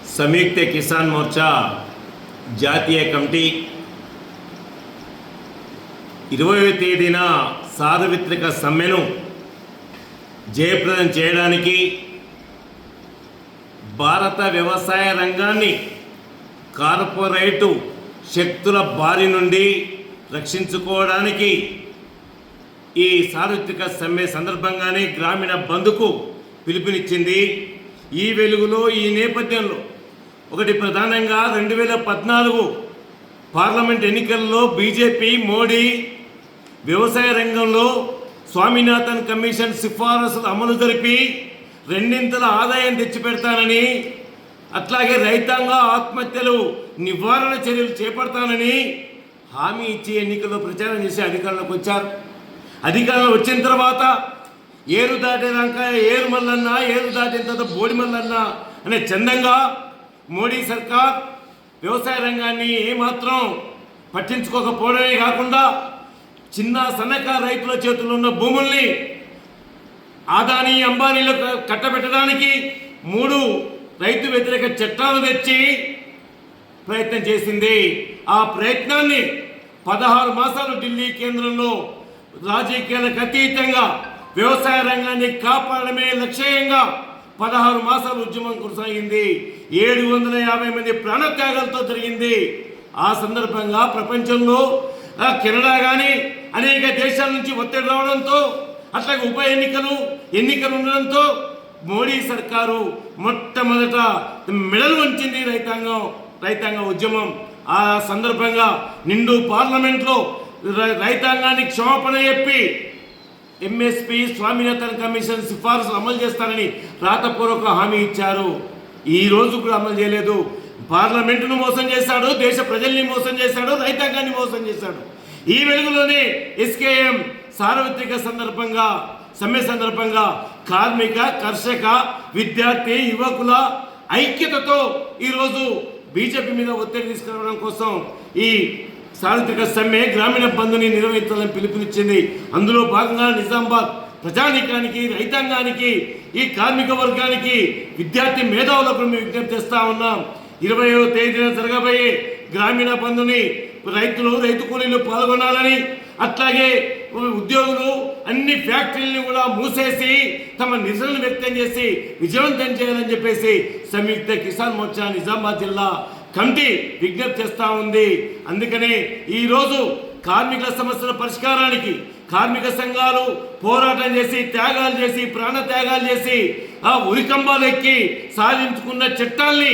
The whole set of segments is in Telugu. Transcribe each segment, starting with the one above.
संयुक्त किसान मोर्चा जातीय कमिटी 20వ తేదీన సార్వత్రిక సమ్మెను జయప్రదం చేయడానికి భారత వ్యవసాయ రంగాన్ని కార్పొరేట్ శక్తుల బారి నుండి రక్షించుకోవడానికి ఈ సార్వత్రిక సమ్మె సందర్భంగానే గ్రామీణ బంద్కు పిలుపునిచ్చింది। ఈ వెలుగులో ఈ నేపథ్యంలో ఒకటి ప్రధానంగా 2014 పార్లమెంట్ ఎన్నికల్లో బీజేపీ మోడీ వ్యవసాయ రంగంలో స్వామినాథన్ కమిషన్ సిఫారసులు అమలు జరిపి రెండింతల ఆదాయం తెచ్చిపెడతానని, అట్లాగే రైతాంగ ఆత్మహత్యలు నివారణ చర్యలు చేపడతానని హామీ ఇచ్చి ఎన్నికల్లో ప్రచారం చేసి అధికారంలోకి వచ్చారు। అధికారంలో వచ్చిన తర్వాత ఏరు దాటేదాక ఏరు మల్లన్న, ఏరు దాటిన తర్వాత బోడి మల్లన్న అనే చందంగా మోడీ సర్కార్ వ్యవసాయ రంగాన్ని ఏమాత్రం పట్టించుకోకపోవడమే కాకుండా చిన్న సన్నకారు రైతుల చేతుల్లో ఉన్న భూముల్ని ఆదానీ అంబానీలు కట్టబెట్టడానికి 3 రైతు వ్యతిరేక చట్టాలు తెచ్చి ప్రయత్నం చేసింది। ఆ ప్రయత్నాన్ని 16 మాసాలు ఢిల్లీ కేంద్రంలో రాజకీయాలకు అతీతంగా వ్యవసాయ రంగాన్ని కాపాడమే లక్ష్యంగా 16 మాసాలు ఉద్యమం కొనసాగింది। 750 మంది ప్రాణత్యాగాలతో జరిగింది। ఆ సందర్భంగా ప్రపంచంలో కెనడా కానీ అనేక దేశాల నుంచి ఒత్తిడి రావడంతో, అట్లాగే ఉప ఎన్నికలు ఉండడంతో మోడీ సర్కారు మొట్టమొదట మెడలు వంచింది రైతాంగ ఉద్యమం। ఆ సందర్భంగా నిండు పార్లమెంట్లో రైతాంగానికి క్షమాపణ చెప్పి ఎంఎస్పీ స్వామినాథన్ కమిషన్ సిఫార్సు అమలు చేస్తానని రాతపూర్వక హామీ ఇచ్చారు। ఈ రోజు కూడా అమలు చేయలేదు। పార్లమెంటును మోసం చేశాడు, దేశ ప్రజల్ని మోసం చేశాడు, రైతాంగాన్ని మోసం చేశాడు। ఈ వెలుగులోనే ఎస్కేఎం సార్వత్రిక సమ్మె సందర్భంగా కార్మిక, కర్షక, విద్యార్థి, యువకుల ఐక్యతతో ఈరోజు బీజేపీ మీద ఒత్తిడి తీసుకురావడం కోసం ఈ సార్వత్రిక సమ్మె గ్రామీణ బంద్ని నిర్వహించాలని పిలుపునిచ్చింది। అందులో భాగంగా నిజామాబాద్ ప్రజానీకానికి, రైతాంగానికి, ఈ కార్మిక వర్గానికి, విద్యార్థి మేధావులకు మేము విజ్ఞప్తి చేస్తూ ఉన్నాం। 20వ తేదీన జరగబోయే గ్రామీణ బంద్ని రైతు కూలీలు పాల్గొనాలని, అట్లాగే ఉద్యోగులు అన్ని ఫ్యాక్టరీలను కూడా మూసేసి తమ నిరసనలు వ్యక్తం చేసి విజయవంతం చేయాలని చెప్పేసి సంయుక్త కిసాన్ మోర్చా నిజామాబాద్ జిల్లా కమిటీ విజ్ఞప్తి చేస్తూ ఉంది। అందుకనే ఈరోజు కార్మికుల సమస్యల పరిష్కారానికి కార్మిక సంఘాలు పోరాటం చేసి, త్యాగాలు చేసి, ప్రాణ త్యాగాలు చేసి ఆ ఉరికంబాలు ఎక్కి సాధించుకున్న చట్టాల్ని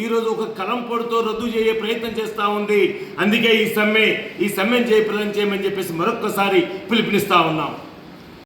ఈరోజు ఒక కలంపొడితో రద్దు చేసే ప్రయత్నం చేస్తూ ఉంది। అందుకే ఈ సమ్మెను జయప్రదం చేయమని చెప్పేసి మరొక్కసారి పిలుపునిస్తూ ఉన్నాం।